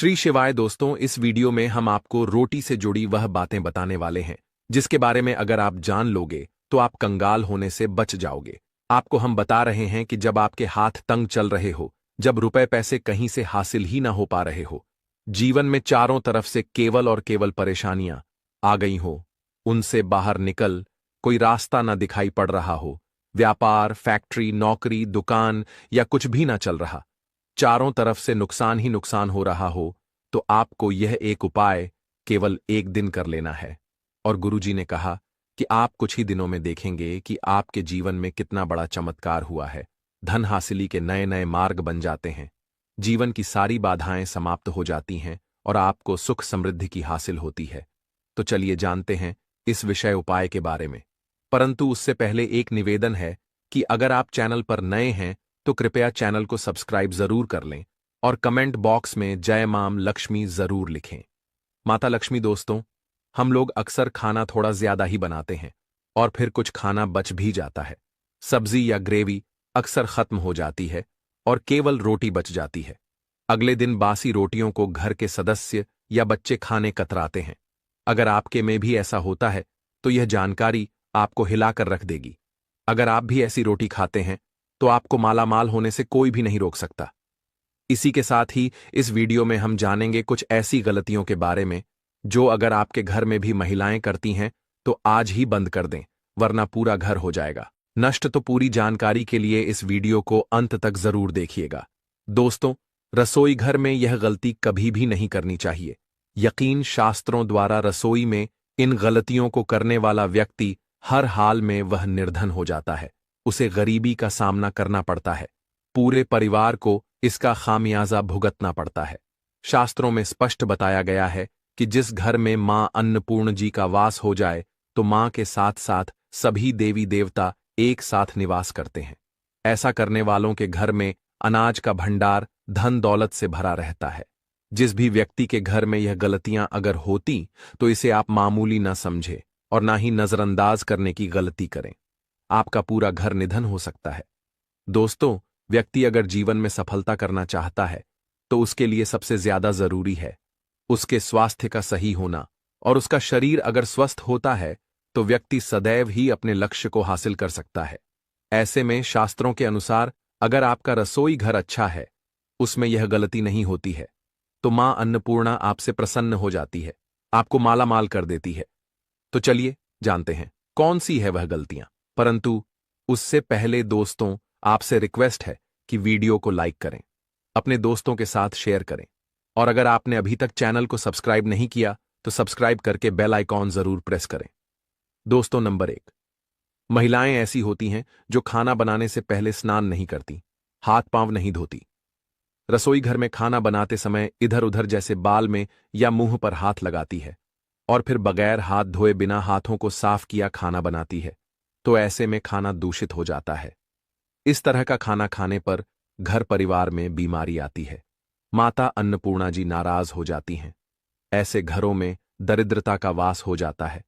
श्री शिवाय दोस्तों, इस वीडियो में हम आपको रोटी से जुड़ी वह बातें बताने वाले हैं जिसके बारे में अगर आप जान लोगे तो आप कंगाल होने से बच जाओगे। आपको हम बता रहे हैं कि जब आपके हाथ तंग चल रहे हो, जब रुपए पैसे कहीं से हासिल ही ना हो पा रहे हो, जीवन में चारों तरफ से केवल और केवल परेशानियां आ गई हो, उनसे बाहर निकल कोई रास्ता ना दिखाई पड़ रहा हो, व्यापार, फैक्ट्री, नौकरी, दुकान या कुछ भी ना चल रहा, चारों तरफ से नुकसान ही नुकसान हो रहा हो, तो आपको यह एक उपाय केवल एक दिन कर लेना है। और गुरुजी ने कहा कि आप कुछ ही दिनों में देखेंगे कि आपके जीवन में कितना बड़ा चमत्कार हुआ है। धन हासिली के नए नए मार्ग बन जाते हैं, जीवन की सारी बाधाएं समाप्त हो जाती हैं और आपको सुख समृद्धि की हासिल होती है। तो चलिए जानते हैं इस विषय उपाय के बारे में। परंतु उससे पहले एक निवेदन है कि अगर आप चैनल पर नए हैं तो कृपया चैनल को सब्सक्राइब जरूर कर लें और कमेंट बॉक्स में जय माम लक्ष्मी जरूर लिखें। माता लक्ष्मी दोस्तों, हम लोग अक्सर खाना थोड़ा ज्यादा ही बनाते हैं और फिर कुछ खाना बच भी जाता है। सब्जी या ग्रेवी अक्सर खत्म हो जाती है और केवल रोटी बच जाती है। अगले दिन बासी रोटियों को घर के सदस्य या बच्चे खाने कतराते हैं। अगर आपके में भी ऐसा होता है तो यह जानकारी आपको हिलाकर रख देगी। अगर आप भी ऐसी रोटी खाते हैं तो आपको मालामाल होने से कोई भी नहीं रोक सकता। इसी के साथ ही इस वीडियो में हम जानेंगे कुछ ऐसी गलतियों के बारे में जो अगर आपके घर में भी महिलाएं करती हैं तो आज ही बंद कर दें, वरना पूरा घर हो जाएगा नष्ट। तो पूरी जानकारी के लिए इस वीडियो को अंत तक जरूर देखिएगा। दोस्तों, रसोई घर में यह गलती कभी भी नहीं करनी चाहिए। यकीन शास्त्रों द्वारा रसोई में इन गलतियों को करने वाला व्यक्ति हर हाल में वह निर्धन हो जाता है, उसे गरीबी का सामना करना पड़ता है, पूरे परिवार को इसका खामियाजा भुगतना पड़ता है। शास्त्रों में स्पष्ट बताया गया है कि जिस घर में मां अन्नपूर्ण जी का वास हो जाए तो मां के साथ साथ सभी देवी देवता एक साथ निवास करते हैं। ऐसा करने वालों के घर में अनाज का भंडार धन दौलत से भरा रहता है। जिस भी व्यक्ति के घर में यह गलतियां अगर होती तो इसे आप मामूली न समझे और ना ही नजरअंदाज करने की गलती करें। आपका पूरा घर निधन हो सकता है। दोस्तों, व्यक्ति अगर जीवन में सफलता करना चाहता है तो उसके लिए सबसे ज्यादा जरूरी है उसके स्वास्थ्य का सही होना, और उसका शरीर अगर स्वस्थ होता है तो व्यक्ति सदैव ही अपने लक्ष्य को हासिल कर सकता है। ऐसे में शास्त्रों के अनुसार अगर आपका रसोई घर अच्छा है, उसमें यह गलती नहीं होती है, तो मां अन्नपूर्णा आपसे प्रसन्न हो जाती है, आपको मालामाल कर देती है। तो चलिए जानते हैं कौन सी है वह गलतियां। परंतु उससे पहले दोस्तों, आपसे रिक्वेस्ट है कि वीडियो को लाइक करें, अपने दोस्तों के साथ शेयर करें, और अगर आपने अभी तक चैनल को सब्सक्राइब नहीं किया तो सब्सक्राइब करके बेल आइकॉन जरूर प्रेस करें। दोस्तों, नंबर 1, महिलाएं ऐसी होती हैं जो खाना बनाने से पहले स्नान नहीं करती, हाथ पांव नहीं धोती। रसोई घर में खाना बनाते समय इधर उधर जैसे बाल में या मुंह पर हाथ लगाती है और फिर बगैर हाथ धोए बिना हाथों को साफ किया खाना बनाती है। तो ऐसे में खाना दूषित हो जाता है। इस तरह का खाना खाने पर घर परिवार में बीमारी आती है। माता अन्नपूर्णा जी नाराज हो जाती हैं। ऐसे घरों में दरिद्रता का वास हो जाता है।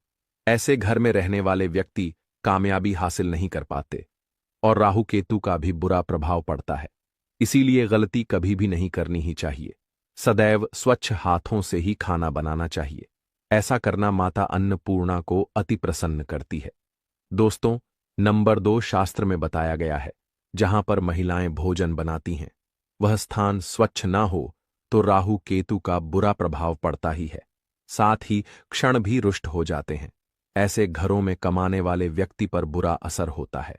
ऐसे घर में रहने वाले व्यक्ति कामयाबी हासिल नहीं कर पाते और राहु केतु का भी बुरा प्रभाव पड़ता है। इसीलिए गलती कभी भी नहीं करनी ही चाहिए। सदैव स्वच्छ हाथों से ही खाना बनाना चाहिए। ऐसा करना माता अन्नपूर्णा को अति प्रसन्न करती है। दोस्तों, नंबर 2, शास्त्र में बताया गया है जहां पर महिलाएं भोजन बनाती हैं वह स्थान स्वच्छ ना हो तो राहु केतु का बुरा प्रभाव पड़ता ही है, साथ ही क्षण भी रुष्ट हो जाते हैं। ऐसे घरों में कमाने वाले व्यक्ति पर बुरा असर होता है।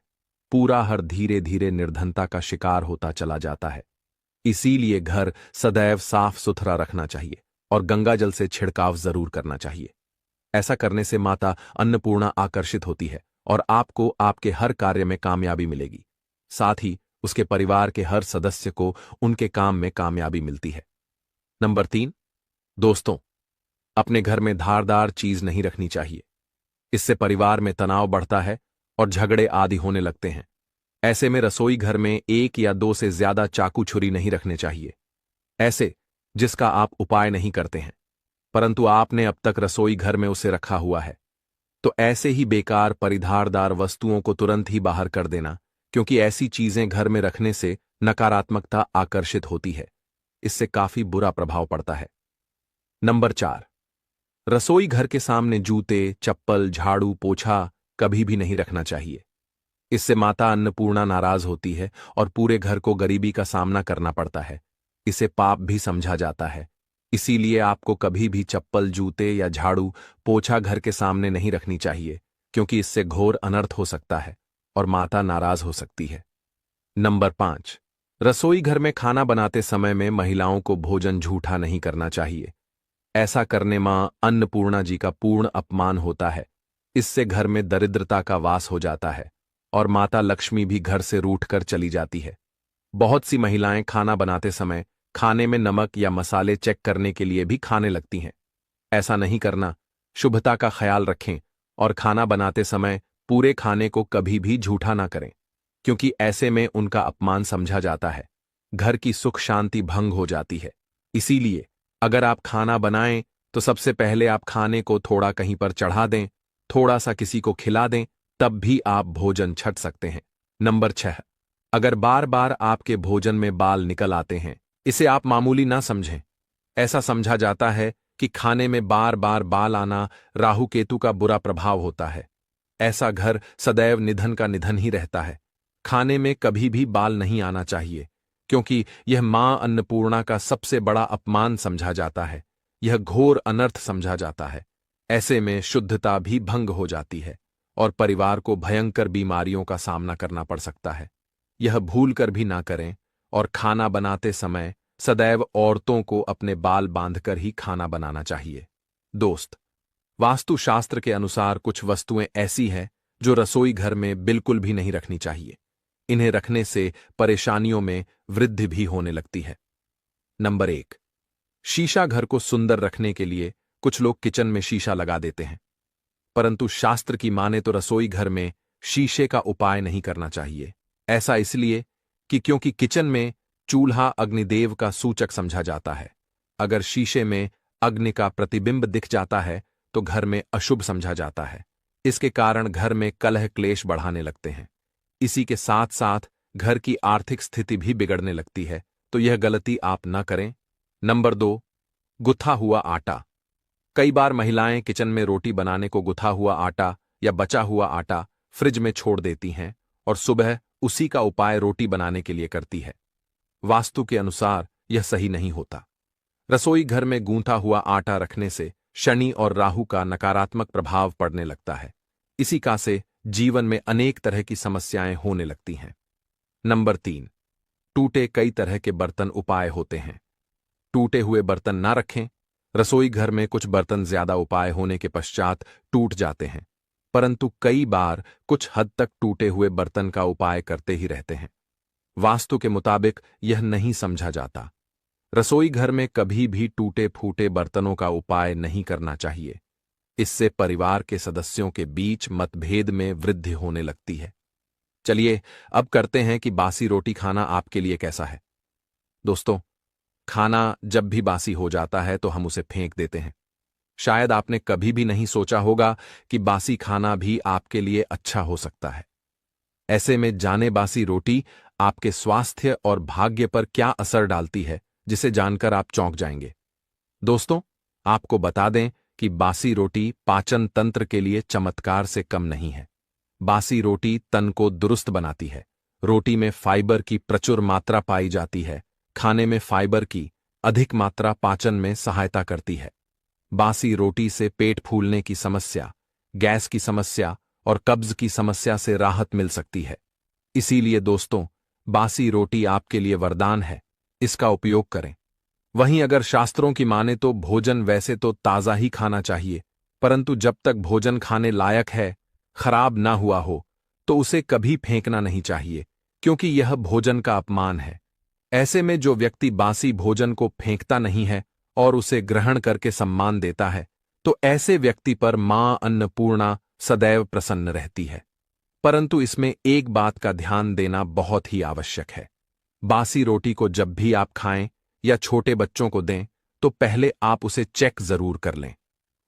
पूरा हर धीरे धीरे निर्धनता का शिकार होता चला जाता है। इसीलिए घर सदैव साफ सुथरा रखना चाहिए और गंगा जल से छिड़काव जरूर करना चाहिए। ऐसा करने से माता अन्नपूर्णा आकर्षित होती है और आपको आपके हर कार्य में कामयाबी मिलेगी। साथ ही उसके परिवार के हर सदस्य को उनके काम में कामयाबी मिलती है। नंबर 3, दोस्तों, अपने घर में धारदार चीज नहीं रखनी चाहिए। इससे परिवार में तनाव बढ़ता है और झगड़े आदि होने लगते हैं। ऐसे में रसोई घर में 1 या 2 से ज्यादा चाकू छुरी नहीं रखने चाहिए, ऐसे जिसका आप उपाय नहीं करते हैं परंतु आपने अब तक रसोई घर में उसे रखा हुआ है। तो ऐसे ही बेकार परिधारदार वस्तुओं को तुरंत ही बाहर कर देना, क्योंकि ऐसी चीजें घर में रखने से नकारात्मकता आकर्षित होती है। इससे काफी बुरा प्रभाव पड़ता है। नंबर 4, रसोई घर के सामने जूते, चप्पल, झाड़ू, पोछा कभी भी नहीं रखना चाहिए। इससे माता अन्नपूर्णा नाराज होती है और पूरे घर को गरीबी का सामना करना पड़ता है। इसे पाप भी समझा जाता है। इसीलिए आपको कभी भी चप्पल, जूते या झाड़ू, पोछा घर के सामने नहीं रखनी चाहिए, क्योंकि इससे घोर अनर्थ हो सकता है और माता नाराज हो सकती है। नंबर 5, रसोई घर में खाना बनाते समय में महिलाओं को भोजन झूठा नहीं करना चाहिए। ऐसा करने मां अन्नपूर्णा जी का पूर्ण अपमान होता है। इससे घर में दरिद्रता का वास हो जाता है और माता लक्ष्मी भी घर से रूठकर चली जाती है। बहुत सी महिलाएं खाना बनाते समय खाने में नमक या मसाले चेक करने के लिए भी खाने लगती हैं। ऐसा नहीं करना। शुभता का ख्याल रखें और खाना बनाते समय पूरे खाने को कभी भी झूठा ना करें, क्योंकि ऐसे में उनका अपमान समझा जाता है। घर की सुख शांति भंग हो जाती है। इसीलिए अगर आप खाना बनाएं तो सबसे पहले आप खाने को थोड़ा कहीं पर चढ़ा दें, थोड़ा सा किसी को खिला दें, तब भी आप भोजन छक सकते हैं। नंबर 6, अगर बार बार आपके भोजन में बाल निकल आते हैं, इसे आप मामूली ना समझें। ऐसा समझा जाता है कि खाने में बार बार बाल आना राहु केतु का बुरा प्रभाव होता है। ऐसा घर सदैव निधन का निधन ही रहता है। खाने में कभी भी बाल नहीं आना चाहिए, क्योंकि यह मां अन्नपूर्णा का सबसे बड़ा अपमान समझा जाता है। यह घोर अनर्थ समझा जाता है। ऐसे में शुद्धता भी भंग हो जाती है और परिवार को भयंकर बीमारियों का सामना करना पड़ सकता है। यह भूल कर भी ना करें और खाना बनाते समय सदैव औरतों को अपने बाल बांधकर ही खाना बनाना चाहिए। दोस्त, वास्तुशास्त्र के अनुसार कुछ वस्तुएं ऐसी हैं जो रसोई घर में बिल्कुल भी नहीं रखनी चाहिए। इन्हें रखने से परेशानियों में वृद्धि भी होने लगती है। नंबर 1, शीशा घर को सुंदर रखने के लिए कुछ लोग किचन में शीशा लगा देते हैं, परंतु शास्त्र की माने तो रसोई घर में शीशे का उपाय नहीं करना चाहिए। ऐसा इसलिए कि क्योंकि किचन में चूल्हा अग्निदेव का सूचक समझा जाता है। अगर शीशे में अग्नि का प्रतिबिंब दिख जाता है तो घर में अशुभ समझा जाता है। इसके कारण घर में कलह क्लेश बढ़ाने लगते हैं। इसी के साथ साथ घर की आर्थिक स्थिति भी बिगड़ने लगती है, तो यह गलती आप न करें। नंबर 2, गुथा हुआ आटा। कई बार महिलाएं किचन में रोटी बनाने को गुथा हुआ आटा या बचा हुआ आटा फ्रिज में छोड़ देती हैं और सुबह उसी का उपाय रोटी बनाने के लिए करती है। वास्तु के अनुसार यह सही नहीं होता। रसोई घर में गूंथा हुआ आटा रखने से शनि और राहु का नकारात्मक प्रभाव पड़ने लगता है। इसी का से जीवन में अनेक तरह की समस्याएं होने लगती हैं। नंबर 3, टूटे कई तरह के बर्तन उपाय होते हैं। टूटे हुए बर्तन ना रखें। रसोई घर में कुछ बर्तन ज्यादा उपाय होने के पश्चात टूट जाते हैं, परंतु कई बार कुछ हद तक टूटे हुए बर्तन का उपाय करते ही रहते हैं। वास्तु के मुताबिक यह नहीं समझा जाता। रसोई घर में कभी भी टूटे फूटे बर्तनों का उपाय नहीं करना चाहिए। इससे परिवार के सदस्यों के बीच मतभेद में वृद्धि होने लगती है। चलिए अब करते हैं कि बासी रोटी खाना आपके लिए कैसा है। दोस्तों, खाना जब भी बासी हो जाता है तो हम उसे फेंक देते हैं। शायद आपने कभी भी नहीं सोचा होगा कि बासी खाना भी आपके लिए अच्छा हो सकता है। ऐसे में जाने बासी रोटी आपके स्वास्थ्य और भाग्य पर क्या असर डालती है, जिसे जानकर आप चौंक जाएंगे। दोस्तों, आपको बता दें कि बासी रोटी पाचन तंत्र के लिए चमत्कार से कम नहीं है। बासी रोटी तन को दुरुस्त बनाती है। रोटी में फाइबर की प्रचुर मात्रा पाई जाती है। खाने में फाइबर की अधिक मात्रा पाचन में सहायता करती है। बासी रोटी से पेट फूलने की समस्या, गैस की समस्या और कब्ज की समस्या से राहत मिल सकती है। इसीलिए दोस्तों, बासी रोटी आपके लिए वरदान है। इसका उपयोग करें। वहीं अगर शास्त्रों की माने तो भोजन वैसे तो ताज़ा ही खाना चाहिए, परंतु जब तक भोजन खाने लायक है, खराब ना हुआ हो, तो उसे कभी फेंकना नहीं चाहिए, क्योंकि यह भोजन का अपमान है। ऐसे में जो व्यक्ति बासी भोजन को फेंकता नहीं है और उसे ग्रहण करके सम्मान देता है, तो ऐसे व्यक्ति पर मां अन्नपूर्णा सदैव प्रसन्न रहती है। परंतु इसमें एक बात का ध्यान देना बहुत ही आवश्यक है। बासी रोटी को जब भी आप खाएं या छोटे बच्चों को दें, तो पहले आप उसे चेक जरूर कर लें।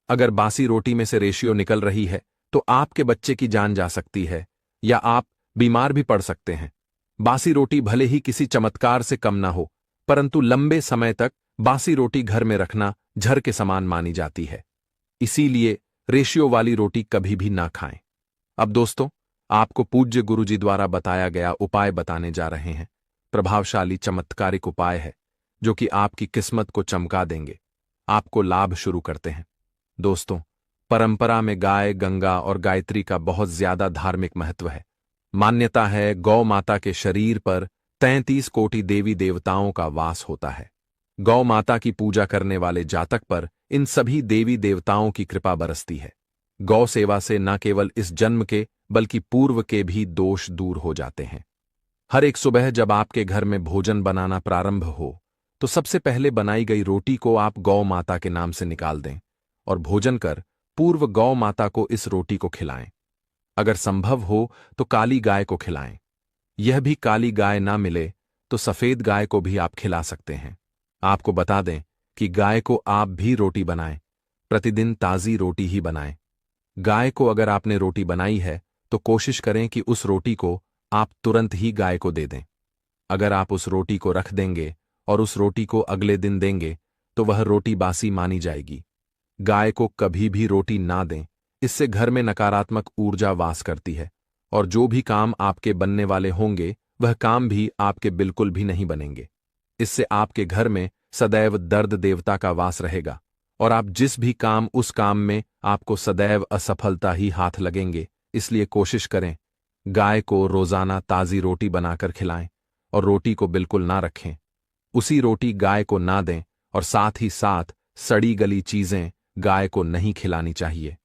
अगर बासी रोटी में से रेशियो निकल रही है, तो आपके बच्चे की जान जा सकती है या आप बीमार भी पड़ सकते हैं। बासी रोटी भले ही किसी चमत्कार से कम ना हो, परंतु लंबे समय तक बासी रोटी घर में रखना जहर के समान मानी जाती है। इसीलिए रेशियो वाली रोटी कभी भी ना खाएं। अब दोस्तों, आपको पूज्य गुरुजी द्वारा बताया गया उपाय बताने जा रहे हैं। प्रभावशाली चमत्कारिक उपाय है जो कि आपकी किस्मत को चमका देंगे, आपको लाभ शुरू करते हैं। दोस्तों, परंपरा में गाय, गंगा और गायत्री का बहुत ज्यादा धार्मिक महत्व है। मान्यता है गौ माता के शरीर पर 33 कोटि देवी देवताओं का वास होता है। गौ माता की पूजा करने वाले जातक पर इन सभी देवी देवताओं की कृपा बरसती है। गौ सेवा से न केवल इस जन्म के बल्कि पूर्व के भी दोष दूर हो जाते हैं। हर एक सुबह जब आपके घर में भोजन बनाना प्रारंभ हो तो सबसे पहले बनाई गई रोटी को आप गौ माता के नाम से निकाल दें और भोजन कर पूर्व गौ माता को इस रोटी को खिलाएं। अगर संभव हो तो काली गाय को खिलाएं। यह भी काली गाय ना मिले तो सफेद गाय को भी आप खिला सकते हैं। आपको बता दें कि गाय को आप भी रोटी बनाएं, प्रतिदिन ताजी रोटी ही बनाएं। गाय को अगर आपने रोटी बनाई है तो कोशिश करें कि उस रोटी को आप तुरंत ही गाय को दे दें। अगर आप उस रोटी को रख देंगे और उस रोटी को अगले दिन देंगे तो वह रोटी बासी मानी जाएगी। गाय को कभी भी रोटी ना दें, इससे घर में नकारात्मक ऊर्जा वास करती है और जो भी काम आपके बनने वाले होंगे वह काम भी आपके बिल्कुल भी नहीं बनेंगे। इससे आपके घर में सदैव दर्द देवता का वास रहेगा और आप जिस भी काम उस काम में आपको सदैव असफलता ही हाथ लगेंगे। इसलिए कोशिश करें गाय को रोजाना ताजी रोटी बनाकर खिलाएं और रोटी को बिल्कुल ना रखें। उसी रोटी गाय को ना दें और साथ ही साथ सड़ी गली चीजें गाय को नहीं खिलानी चाहिए।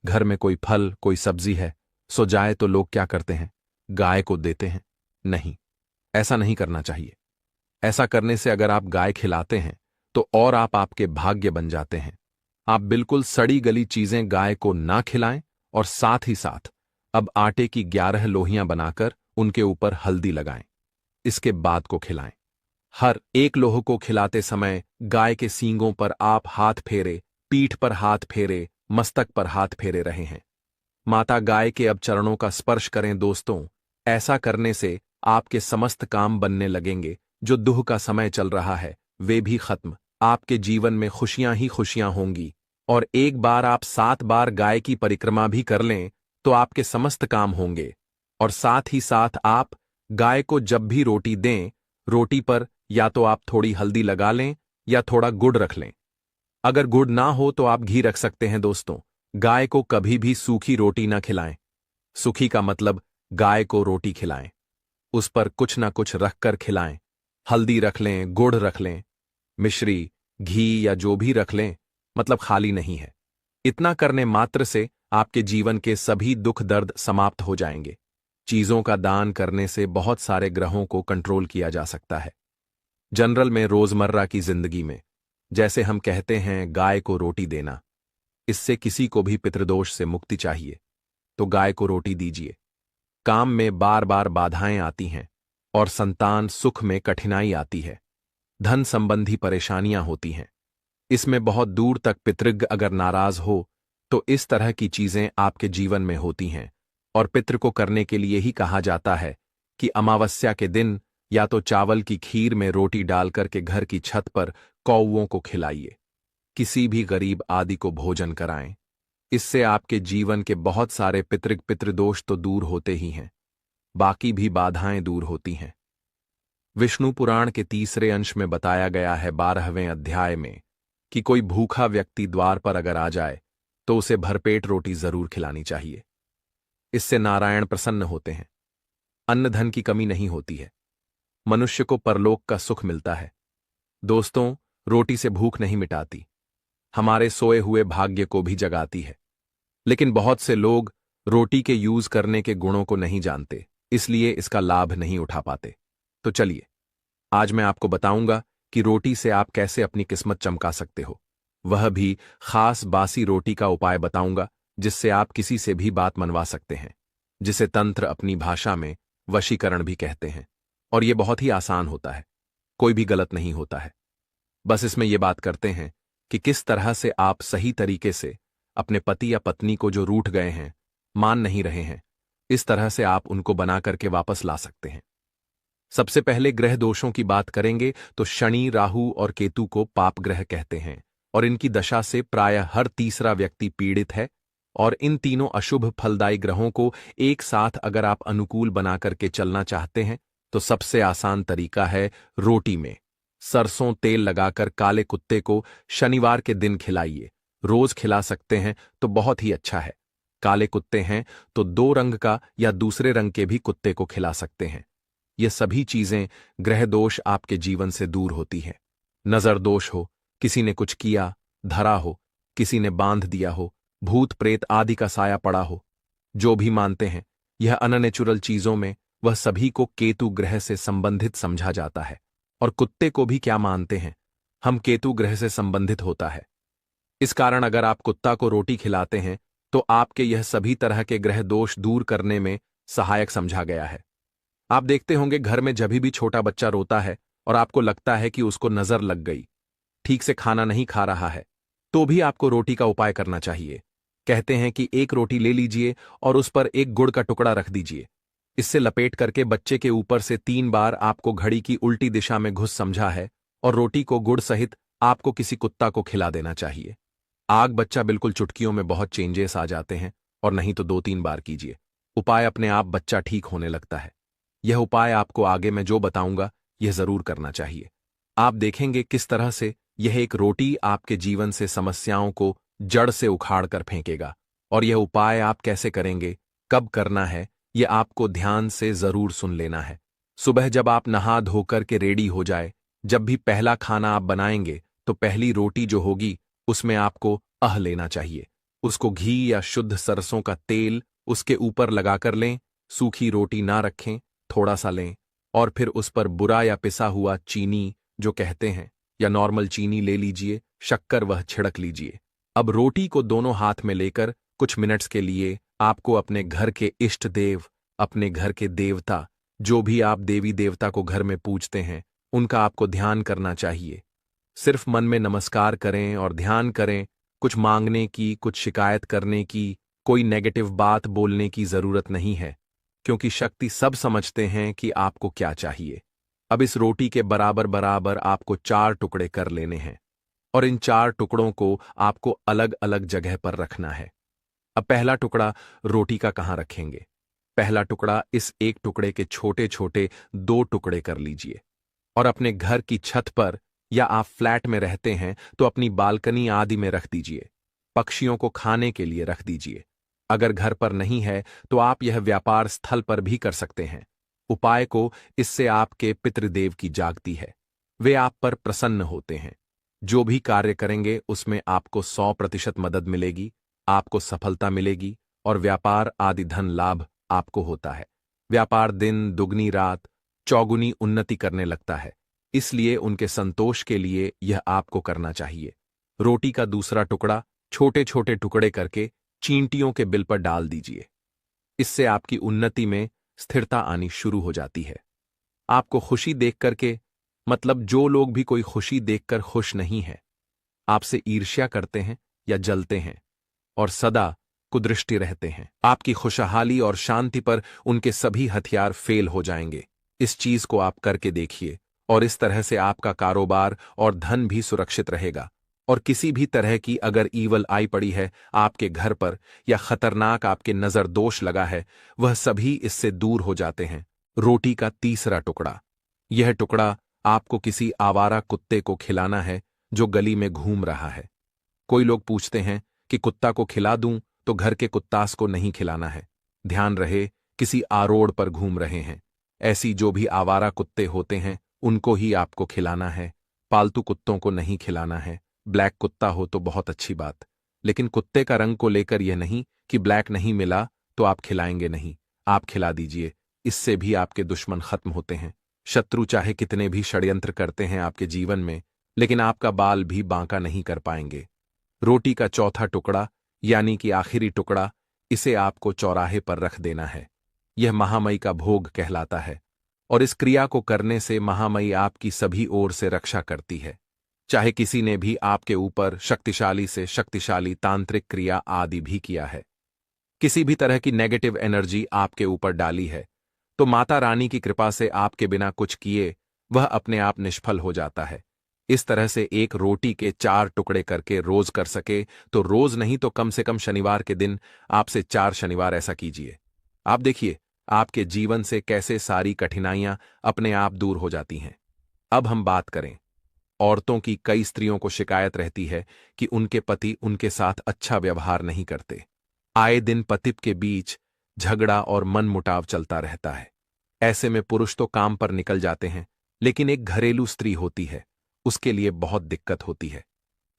घर में कोई फल, कोई सब्जी है, सो जाए तो लोग क्या करते हैं, गाय को देते हैं। नहीं, ऐसा नहीं करना चाहिए। ऐसा करने से अगर आप गाय खिलाते हैं तो और आप आपके भाग्य बन जाते हैं। आप बिल्कुल सड़ी गली चीजें गाय को ना खिलाएं और साथ ही साथ अब आटे की 11 लोहियां बनाकर उनके ऊपर हल्दी लगाएं। इसके बाद को खिलाएं। हर एक लोह को खिलाते समय गाय के सींगों पर आप हाथ फेरे, पीठ पर हाथ फेरे, मस्तक पर हाथ फेरे रहे हैं। माता गाय के अब चरणों का स्पर्श करें। दोस्तों, ऐसा करने से आपके समस्त काम बनने लगेंगे। जो दुख का समय चल रहा है वे भी खत्म। आपके जीवन में खुशियां ही खुशियां होंगी और एक बार आप 7 बार गाय की परिक्रमा भी कर लें तो आपके समस्त काम होंगे। और साथ ही साथ आप गाय को जब भी रोटी दें, रोटी पर या तो आप थोड़ी हल्दी लगा लें या थोड़ा गुड़ रख लें। अगर गुड़ ना हो तो आप घी रख सकते हैं। दोस्तों, गाय को कभी भी सूखी रोटी ना खिलाएं। सूखी का मतलब गाय को रोटी खिलाएं, उस पर कुछ ना कुछ रखकर खिलाएं। हल्दी रख लें, गुड़ रख लें, मिश्री, घी या जो भी रख लें, मतलब खाली नहीं है। इतना करने मात्र से आपके जीवन के सभी दुख दर्द समाप्त हो जाएंगे। चीजों का दान करने से बहुत सारे ग्रहों को कंट्रोल किया जा सकता है। जनरल में रोजमर्रा की जिंदगी में जैसे हम कहते हैं गाय को रोटी देना, इससे किसी को भी पितृदोष से मुक्ति चाहिए तो गाय को रोटी दीजिए। काम में बार बार बाधाएं आती हैं और संतान सुख में कठिनाई आती है, धन संबंधी परेशानियां होती हैं, इसमें बहुत दूर तक पितृज्ञ अगर नाराज हो तो इस तरह की चीजें आपके जीवन में होती हैं। और पितृ को करने के लिए ही कहा जाता है कि अमावस्या के दिन या तो चावल की खीर में रोटी डालकर के घर की छत पर कौवों को खिलाइए। किसी भी गरीब आदि को भोजन कराएं। इससे आपके जीवन के बहुत सारे पितृदोष तो दूर होते ही हैं, बाकी भी बाधाएं दूर होती हैं। विष्णु पुराण के 3रे अंश में बताया गया है 12वें अध्याय में कि कोई भूखा व्यक्ति द्वार पर अगर आ जाए तो उसे भरपेट रोटी जरूर खिलानी चाहिए। इससे नारायण प्रसन्न होते हैं, अन्न धन की कमी नहीं होती है, मनुष्य को परलोक का सुख मिलता है। दोस्तों, रोटी से भूख नहीं मिटाती, हमारे सोए हुए भाग्य को भी जगाती है। लेकिन बहुत से लोग रोटी के यूज करने के गुणों को नहीं जानते, इसलिए इसका लाभ नहीं उठा पाते। तो चलिए, आज मैं आपको बताऊंगा कि रोटी से आप कैसे अपनी किस्मत चमका सकते हो। वह भी खास बासी रोटी का उपाय बताऊंगा जिससे आप किसी से भी बात मनवा सकते हैं, जिसे तंत्र अपनी भाषा में वशीकरण भी कहते हैं। और यह बहुत ही आसान होता है, कोई भी गलत नहीं होता है। बस इसमें यह बात करते हैं कि किस तरह से आप सही तरीके से अपने पति या पत्नी को जो रूठ गए हैं, मान नहीं रहे हैं, इस तरह से आप उनको बना करके वापस ला सकते हैं। सबसे पहले ग्रह दोषों की बात करेंगे तो शनि, राहु और केतु को पाप ग्रह कहते हैं और इनकी दशा से प्रायः हर तीसरा व्यक्ति पीड़ित है। और इन तीनों अशुभ फलदायी ग्रहों को एक साथ अगर आप अनुकूल बना करके चलना चाहते हैं तो सबसे आसान तरीका है रोटी में सरसों तेल लगाकर काले कुत्ते को शनिवार के दिन खिलाइए। रोज खिला सकते हैं तो बहुत ही अच्छा है। काले कुत्ते हैं तो 2 रंग का या दूसरे रंग के भी कुत्ते को खिला सकते हैं। ये सभी चीजें ग्रह दोष आपके जीवन से दूर होती हैं। नजर दोष हो, किसी ने कुछ किया, धरा हो, किसी ने बांध दिया हो, भूत प्रेत आदि का साया पड़ा हो, जो भी मानते हैं यह अननेचुरल चीजों में वह सभी को केतु ग्रह से संबंधित समझा जाता है। और कुत्ते को भी क्या मानते हैं, हम केतु ग्रह से संबंधित होता है। इस कारण अगर आप कुत्ता को रोटी खिलाते हैं तो आपके यह सभी तरह के ग्रह दोष दूर करने में सहायक समझा गया है। आप देखते होंगे घर में जब भी छोटा बच्चा रोता है और आपको लगता है कि उसको नजर लग गई, ठीक से खाना नहीं खा रहा है, तो भी आपको रोटी का उपाय करना चाहिए। कहते हैं कि एक रोटी ले लीजिए और उस पर एक गुड़ का टुकड़ा रख दीजिए। इससे लपेट करके बच्चे के ऊपर से 3 बार आपको घड़ी की उल्टी दिशा में घुस समझा है और रोटी को गुड़ सहित आपको किसी कुत्ता को खिला देना चाहिए। आग बच्चा बिल्कुल चुटकियों में बहुत चेंजेस आ जाते हैं। और नहीं तो 2-3 बार कीजिए, उपाय अपने आप बच्चा ठीक होने लगता है। यह उपाय आपको आगे मैं जो बताऊंगा यह जरूर करना चाहिए। आप देखेंगे किस तरह से यह एक रोटी आपके जीवन से समस्याओं को जड़ से उखाड़ कर फेंकेगा। और यह उपाय आप कैसे करेंगे, कब करना है, यह आपको ध्यान से जरूर सुन लेना है। सुबह जब आप नहा धोकर के रेडी हो जाए, जब भी पहला खाना आप बनाएंगे तो पहली रोटी जो होगी उसमें आपको लेना चाहिए। उसको घी या शुद्ध सरसों का तेल उसके ऊपर लगाकर लें। सूखी रोटी ना रखें, थोड़ा सा लें और फिर उस पर बुरा या पिसा हुआ चीनी जो कहते हैं या नॉर्मल चीनी ले लीजिए, शक्कर वह छिड़क लीजिए। अब रोटी को दोनों हाथ में लेकर कुछ मिनट्स के लिए आपको अपने घर के इष्ट देव, अपने घर के देवता, जो भी आप देवी देवता को घर में पूजते हैं, उनका आपको ध्यान करना चाहिए। सिर्फ मन में नमस्कार करें और ध्यान करें। कुछ मांगने की, कुछ शिकायत करने की, कोई नेगेटिव बात बोलने की जरूरत नहीं है, क्योंकि शक्ति सब समझते हैं कि आपको क्या चाहिए। अब इस रोटी के बराबर बराबर आपको 4 टुकड़े कर लेने हैं और इन 4 टुकड़ों को आपको अलग अलग जगह पर रखना है। अब पहला टुकड़ा रोटी का कहाँ रखेंगे? पहला टुकड़ा इस एक टुकड़े के छोटे छोटे 2 टुकड़े कर लीजिए और अपने घर की छत पर, या आप फ्लैट में रहते हैं तो अपनी बालकनी आदि में रख दीजिए। पक्षियों को खाने के लिए रख दीजिए। अगर घर पर नहीं है तो आप यह व्यापार स्थल पर भी कर सकते हैं। उपाय को इससे आपके पितृदेव की जागती है, वे आप पर प्रसन्न होते हैं। जो भी कार्य करेंगे उसमें आपको 100% मदद मिलेगी, आपको सफलता मिलेगी और व्यापार आदि धन लाभ आपको होता है। व्यापार दिन दुगनी रात चौगुनी उन्नति करने लगता है, इसलिए उनके संतोष के लिए यह आपको करना चाहिए। रोटी का दूसरा टुकड़ा छोटे छोटे टुकड़े करके चींटियों के बिल पर डाल दीजिए। इससे आपकी उन्नति में स्थिरता आनी शुरू हो जाती है। आपको खुशी देख करके, मतलब जो लोग भी कोई खुशी देखकर खुश नहीं है, आपसे ईर्ष्या करते हैं या जलते हैं और सदा कुदृष्टि रहते हैं, आपकी खुशहाली और शांति पर उनके सभी हथियार फेल हो जाएंगे। इस चीज को आप करके देखिए और इस तरह से आपका कारोबार और धन भी सुरक्षित रहेगा। और किसी भी तरह की अगर ईवल आई पड़ी है आपके घर पर या खतरनाक आपके नजर दोष लगा है, वह सभी इससे दूर हो जाते हैं। रोटी का तीसरा टुकड़ा, यह टुकड़ा आपको किसी आवारा कुत्ते को खिलाना है जो गली में घूम रहा है। कोई लोग पूछते हैं कि कुत्ता को खिला दूं तो घर के कुत्तास को नहीं खिलाना है। ध्यान रहे, किसी आरोड पर घूम रहे हैं। ऐसी जो भी आवारा कुत्ते होते हैं उनको ही आपको खिलाना है, पालतू कुत्तों को नहीं खिलाना है। ब्लैक कुत्ता हो तो बहुत अच्छी बात, लेकिन कुत्ते का रंग को लेकर यह नहीं कि ब्लैक नहीं मिला तो आप खिलाएंगे नहीं, आप खिला दीजिए। इससे भी आपके दुश्मन खत्म होते हैं। शत्रु चाहे कितने भी षड्यंत्र करते हैं आपके जीवन में, लेकिन आपका बाल भी बांका नहीं कर पाएंगे। रोटी का चौथा टुकड़ा यानी कि आखिरी टुकड़ा, इसे आपको चौराहे पर रख देना है। यह महामई का भोग कहलाता है और इस क्रिया को करने से महामई आपकी सभी ओर से रक्षा करती है। चाहे किसी ने भी आपके ऊपर शक्तिशाली से शक्तिशाली तांत्रिक क्रिया आदि भी किया है, किसी भी तरह की नेगेटिव एनर्जी आपके ऊपर डाली है, तो माता रानी की कृपा से आपके बिना कुछ किए वह अपने आप निष्फल हो जाता है। इस तरह से एक रोटी के 4 टुकड़े करके रोज कर सके तो रोज नहीं तो कम से कम शनिवार के दिन आपसे 4 शनिवार ऐसा कीजिए। आप देखिए आपके जीवन से कैसे सारी कठिनाइयां अपने आप दूर हो जाती हैं। अब हम बात करें औरतों की। कई स्त्रियों को शिकायत रहती है कि उनके पति उनके साथ अच्छा व्यवहार नहीं करते। आए दिन पति के बीच झगड़ा और मनमुटाव चलता रहता है। ऐसे में पुरुष तो काम पर निकल जाते हैं, लेकिन एक घरेलू स्त्री होती है, उसके लिए बहुत दिक्कत होती है।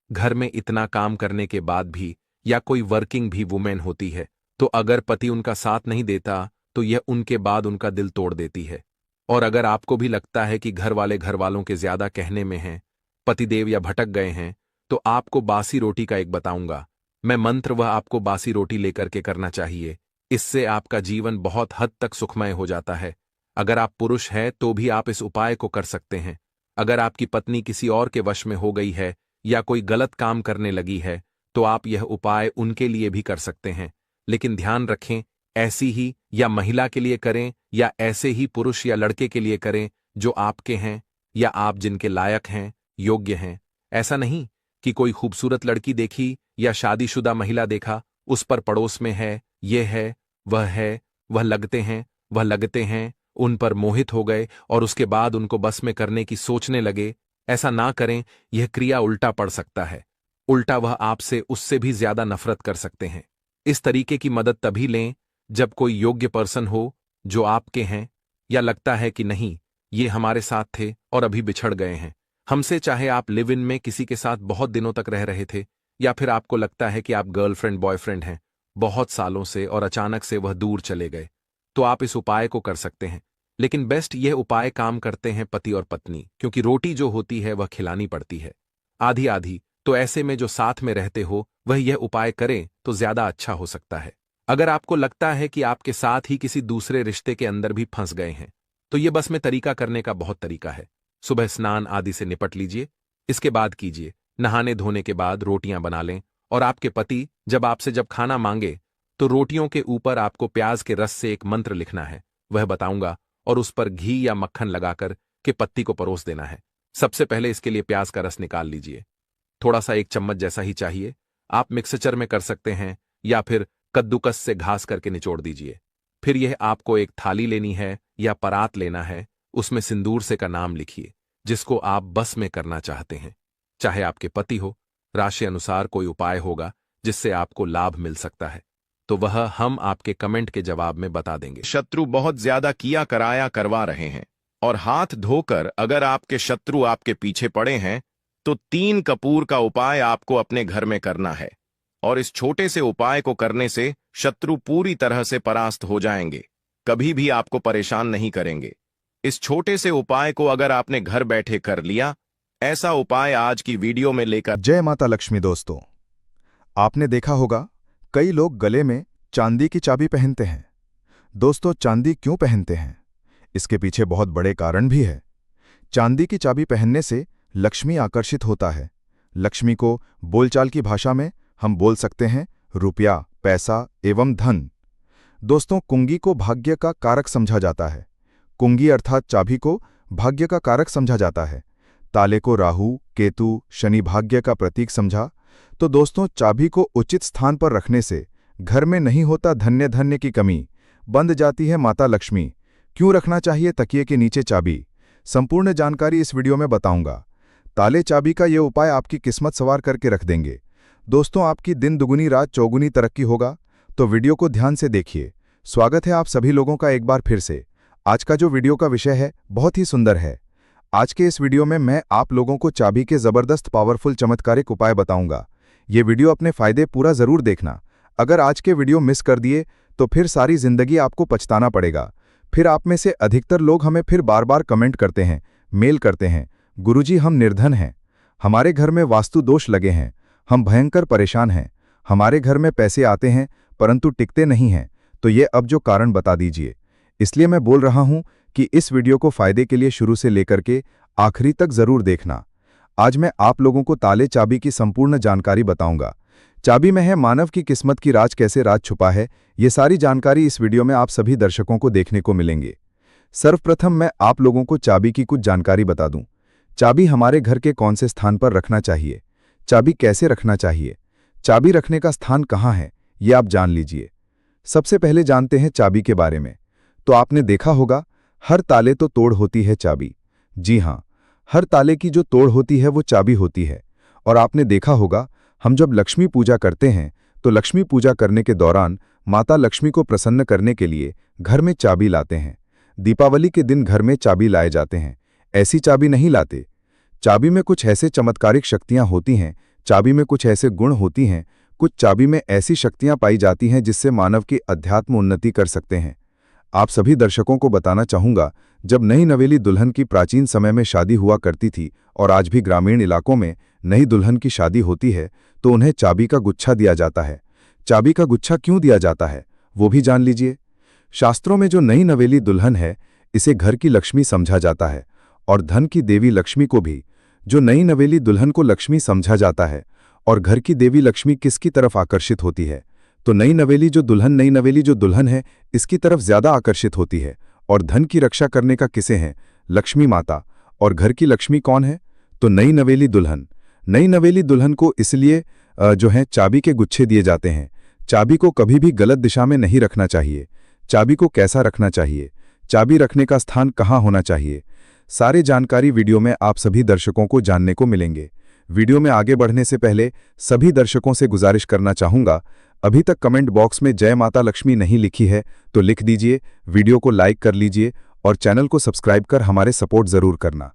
घर में इतना काम करने के बाद भी, या कोई वर्किंग भी वुमेन होती है, तो अगर पति उनका साथ नहीं देता तो यह उनके बाद उनका दिल तोड़ देती है। और अगर आपको भी लगता है कि घर वाले घर वालों के ज्यादा कहने में हैं, पतिदेव या भटक गए हैं, तो आपको बासी रोटी का एक बताऊंगा मैं मंत्र, वह आपको बासी रोटी लेकर के करना चाहिए। इससे आपका जीवन बहुत हद तक सुखमय हो जाता है। अगर आप पुरुष हैं तो भी आप इस उपाय को कर सकते हैं। अगर आपकी पत्नी किसी और के वश में हो गई है या कोई गलत काम करने लगी है तो आप यह उपाय उनके लिए भी कर सकते हैं। लेकिन ध्यान रखें, ऐसी ही या महिला के लिए करें या ऐसे ही पुरुष या लड़के के लिए करें जो आपके हैं या आप जिनके लायक हैं, योग्य हैं। ऐसा नहीं कि कोई खूबसूरत लड़की देखी या शादीशुदा महिला देखा, उस पर पड़ोस में है, ये है, वह लगते हैं, उन पर मोहित हो गए और उसके बाद उनको बस में करने की सोचने लगे। ऐसा ना करें, यह क्रिया उल्टा पड़ सकता है। उल्टा वह आपसे उससे भी ज्यादा नफरत कर सकते हैं। इस तरीके की मदद तभी लें जब कोई योग्य पर्सन हो जो आपके हैं, या लगता है कि नहीं ये हमारे साथ थे और अभी बिछड़ गए हैं हमसे, चाहे आप लिव इन में किसी के साथ बहुत दिनों तक रह रहे थे या फिर आपको लगता है कि आप गर्लफ्रेंड बॉयफ्रेंड हैं बहुत सालों से और अचानक से वह दूर चले गए, तो आप इस उपाय को कर सकते हैं। लेकिन बेस्ट यह उपाय काम करते हैं पति और पत्नी, क्योंकि रोटी जो होती है वह खिलानी पड़ती है आधी आधी। तो ऐसे में जो साथ में रहते हो वह यह उपाय करें तो ज्यादा अच्छा हो सकता है। अगर आपको लगता है कि आपके साथ ही किसी दूसरे रिश्ते के अंदर भी फंस गए हैं तो यह बस में तरीका करने का बहुत तरीका है। सुबह स्नान आदि से निपट लीजिए, इसके बाद कीजिए नहाने धोने के बाद रोटियां बना लें और आपके पति जब खाना मांगे तो रोटियों के ऊपर आपको प्याज के रस से एक मंत्र लिखना है, वह बताऊंगा, और उस पर घी या मक्खन लगाकर के पत्ती को परोस देना है। सबसे पहले इसके लिए प्याज का रस निकाल लीजिए, थोड़ा सा 1 चम्मच जैसा ही चाहिए। आप मिक्सचर में कर सकते हैं या फिर कद्दूकस से घास करके निचोड़ दीजिए। फिर यह आपको एक थाली लेनी है या परात लेना है, उसमें सिंदूर से का नाम लिखिए जिसको आप बस में करना चाहते हैं। चाहे आपके पति हो, राशि अनुसार कोई उपाय होगा जिससे आपको लाभ मिल सकता है, तो वह हम आपके कमेंट के जवाब में बता देंगे। शत्रु बहुत ज्यादा किया कराया करवा रहे हैं और हाथ धोकर अगर आपके शत्रु आपके पीछे पड़े हैं तो 3 कपूर का उपाय आपको अपने घर में करना है और इस छोटे से उपाय को करने से शत्रु पूरी तरह से परास्त हो जाएंगे, कभी भी आपको परेशान नहीं करेंगे। इस छोटे से उपाय को अगर आपने घर बैठे कर लिया, ऐसा उपाय आज की वीडियो में लेकर। जय माता लक्ष्मी। दोस्तों, आपने देखा होगा कई लोग गले में चांदी की चाबी पहनते हैं। दोस्तों, चांदी क्यों पहनते हैं? इसके पीछे बहुत बड़े कारण भी है। चांदी की चाबी पहनने से लक्ष्मी आकर्षित होता है। लक्ष्मी को बोलचाल की भाषा में हम बोल सकते हैं रुपया, पैसा एवं धन। दोस्तों, कुंगी को भाग्य का कारक समझा जाता है। कुंगी अर्थात चाबी को भाग्य का कारक समझा जाता है। ताले को राहु, केतु, शनि भाग्य का प्रतीक समझा। तो दोस्तों, चाबी को उचित स्थान पर रखने से घर में नहीं होता धन्य की कमी, बंद जाती है माता लक्ष्मी। क्यों रखना चाहिए तकिए के नीचे चाबी? संपूर्ण जानकारी इस वीडियो में बताऊंगा। ताले चाबी का ये उपाय आपकी किस्मत सवार करके रख देंगे। दोस्तों, आपकी दिन दुगुनी रात चौगुनी तरक्की होगा, तो वीडियो को ध्यान से देखिए। स्वागत है आप सभी लोगों का एक बार फिर से। आज का जो वीडियो का विषय है बहुत ही सुंदर है। आज के इस वीडियो में मैं आप लोगों को चाबी के जबरदस्त पावरफुल चमत्कारिक उपाय बताऊंगा। ये वीडियो अपने फायदे पूरा जरूर देखना। अगर आज के वीडियो मिस कर दिए तो फिर सारी जिंदगी आपको पछताना पड़ेगा। फिर आप में से अधिकतर लोग हमें फिर बार बार कमेंट करते हैं, मेल करते हैं, गुरुजी हम निर्धन हैं, हमारे घर में वास्तु दोष लगे हैं, हम भयंकर परेशान हैं, हमारे घर में पैसे आते हैं परंतु टिकते नहीं हैं, तो ये अब जो कारण बता दीजिए। इसलिए मैं बोल रहा हूं कि इस वीडियो को फायदे के लिए शुरू से लेकर के आखिरी तक जरूर देखना। आज मैं आप लोगों को ताले चाबी की संपूर्ण जानकारी बताऊंगा। चाबी में है मानव की किस्मत की राज, कैसे राज छुपा है, ये सारी जानकारी इस वीडियो में आप सभी दर्शकों को देखने को मिलेंगे। सर्वप्रथम मैं आप लोगों को चाबी की कुछ जानकारी बता दूं। चाबी हमारे घर के कौन से स्थान पर रखना चाहिए, चाबी कैसे रखना चाहिए, चाबी रखने का स्थान कहाँ है, ये आप जान लीजिए। सबसे पहले जानते हैं चाबी के बारे में। तो आपने देखा होगा, हर ताले तो तोड़ होती है चाबी। जी हाँ, हर ताले की जो तोड़ होती है वो चाबी होती है। और आपने देखा होगा, हम जब लक्ष्मी पूजा करते हैं तो लक्ष्मी पूजा करने के दौरान माता लक्ष्मी को प्रसन्न करने के लिए घर में चाबी लाते हैं। दीपावली के दिन घर में चाबी लाए जाते हैं, ऐसी चाबी नहीं लाते। चाबी में कुछ ऐसे चमत्कारिक शक्तियां होती हैं, चाबी में कुछ ऐसे गुण होती हैं, कुछ चाबी में ऐसी शक्तियां पाई जाती हैं जिससे मानव की अध्यात्म उन्नति कर सकते हैं। आप सभी दर्शकों को बताना चाहूंगा, जब नई नवेली दुल्हन की प्राचीन समय में शादी हुआ करती थी और आज भी ग्रामीण इलाकों में नई दुल्हन की शादी होती है तो उन्हें चाबी का गुच्छा दिया जाता है। चाबी का गुच्छा क्यों दिया जाता है वो भी जान लीजिए। शास्त्रों में जो नई नवेली दुल्हन है, इसे घर की लक्ष्मी समझा जाता है और धन की देवी लक्ष्मी को भी। जो नई नवेली दुल्हन को लक्ष्मी समझा जाता है और घर की देवी लक्ष्मी किसकी तरफ आकर्षित होती है, तो नई नवेली जो दुल्हन है इसकी तरफ ज्यादा आकर्षित होती है। और धन की रक्षा करने का किसे है? लक्ष्मी माता। और घर की लक्ष्मी कौन है? तो नई नवेली दुल्हन। नई नवेली दुल्हन को इसलिए जो है चाबी के गुच्छे दिए जाते हैं। चाबी को कभी भी गलत दिशा में नहीं रखना चाहिए। चाबी को कैसा रखना चाहिए, चाबी रखने का स्थान कहाँ होना चाहिए, सारे जानकारी वीडियो में आप सभी दर्शकों को जानने को मिलेंगे। वीडियो में आगे बढ़ने से पहले सभी दर्शकों से गुजारिश करना चाहूंगा, अभी तक कमेंट बॉक्स में जय माता लक्ष्मी नहीं लिखी है तो लिख दीजिए, वीडियो को लाइक कर लीजिए और चैनल को सब्सक्राइब कर हमारे सपोर्ट जरूर करना।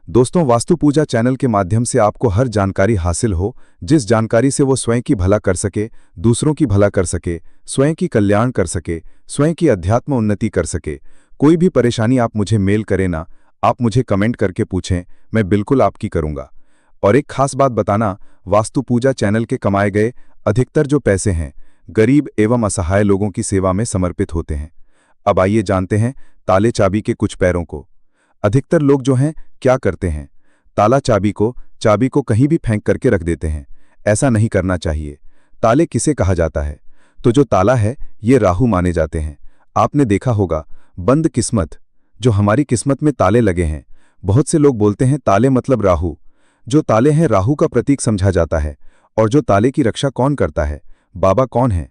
दोस्तों, वास्तु पूजा चैनल के माध्यम से आपको हर जानकारी हासिल हो, जिस जानकारी से वो स्वयं की भला कर सके, दूसरों की भला कर सके, स्वयं की कल्याण कर सके, स्वयं की अध्यात्म उन्नति कर सके। कोई भी परेशानी आप मुझे मेल करें ना, आप मुझे कमेंट करके पूछें, मैं बिल्कुल आपकी करूंगा। और एक खास बात बताना, वास्तु पूजा चैनल के कमाए गए अधिकतर जो पैसे हैं गरीब एवं असहाय लोगों की सेवा में समर्पित होते हैं। अब आइए जानते हैं ताले चाबी के कुछ पैरों को। अधिकतर लोग जो हैं क्या करते हैं, ताला चाबी को कहीं भी फेंक करके रख देते हैं। ऐसा नहीं करना चाहिए। ताले किसे कहा जाता है? तो जो ताला है ये राहु माने जाते हैं। आपने देखा होगा, बंद किस्मत, जो हमारी किस्मत में ताले लगे हैं, बहुत से लोग बोलते हैं ताले मतलब राहु। जो ताले हैं राहु का प्रतीक समझा जाता है। और जो ताले की रक्षा कौन करता है? बाबा कौन है?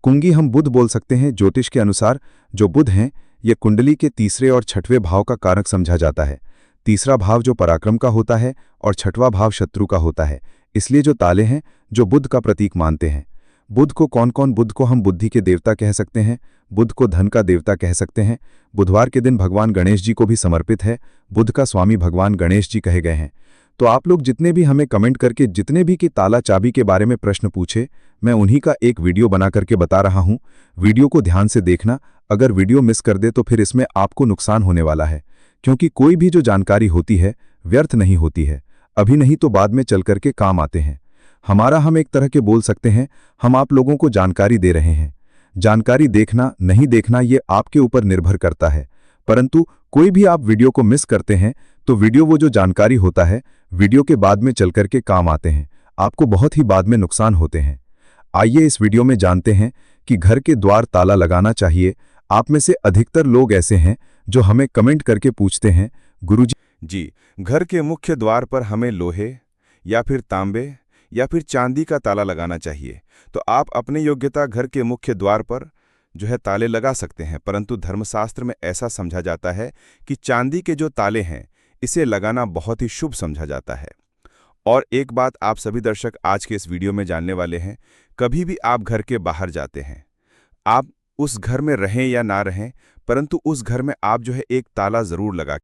कुंगी हम बुध बोल सकते हैं। ज्योतिष के अनुसार जो बुध हैं ये कुंडली के तीसरे और छठवें भाव का कारक समझा जाता है। तीसरा भाव जो पराक्रम का होता है और छठवां भाव शत्रु का होता है। इसलिए जो ताले हैं जो बुध का प्रतीक मानते हैं। बुध को कौन कौन? बुध को हम बुद्धि के देवता कह सकते हैं, बुध को धन का देवता कह सकते हैं। बुधवार के दिन भगवान गणेश जी को भी समर्पित है। बुध का स्वामी भगवान गणेश जी कहे गए हैं। तो आप लोग जितने भी हमें कमेंट करके जितने भी कि ताला चाबी के बारे में प्रश्न पूछे, मैं उन्हीं का एक वीडियो बना करके बता रहा हूं। वीडियो को ध्यान से देखना। अगर वीडियो मिस कर दे तो फिर इसमें आपको नुकसान होने वाला है, क्योंकि कोई भी जो जानकारी होती है व्यर्थ नहीं होती है। अभी नहीं तो बाद में चल करके काम आते हैं। हम एक तरह के बोल सकते हैं, हम आप लोगों को जानकारी दे रहे हैं। जानकारी देखना नहीं देखना ये आपके ऊपर निर्भर करता है। परंतु कोई भी आप वीडियो को मिस करते हैं तो वीडियो वो जो जानकारी होता है वीडियो के बाद में चल करके काम आते हैं, आपको बहुत ही बाद में नुकसान होते हैं। आइए इस वीडियो में जानते हैं कि घर के द्वार ताला लगाना चाहिए। आप में से अधिकतर लोग ऐसे हैं जो हमें कमेंट करके पूछते हैं, गुरुजी घर के मुख्य द्वार पर हमें लोहे या फिर तांबे या फिर चांदी का ताला लगाना चाहिए। तो आप अपनी योग्यता घर के मुख्य द्वार पर जो है ताले लगा सकते हैं, परंतु धर्मशास्त्र में ऐसा समझा जाता है कि चांदी के जो ताले हैं इसे लगाना बहुत ही शुभ समझा जाता है। और एक बात आप सभी दर्शक आज के इस वीडियो में जानने वाले हैं, कभी भी आप घर के बाहर जाते हैं, आप उस घर में रहें या ना रहें, परंतु उस घर में आप जो है एक ताला जरूर लगा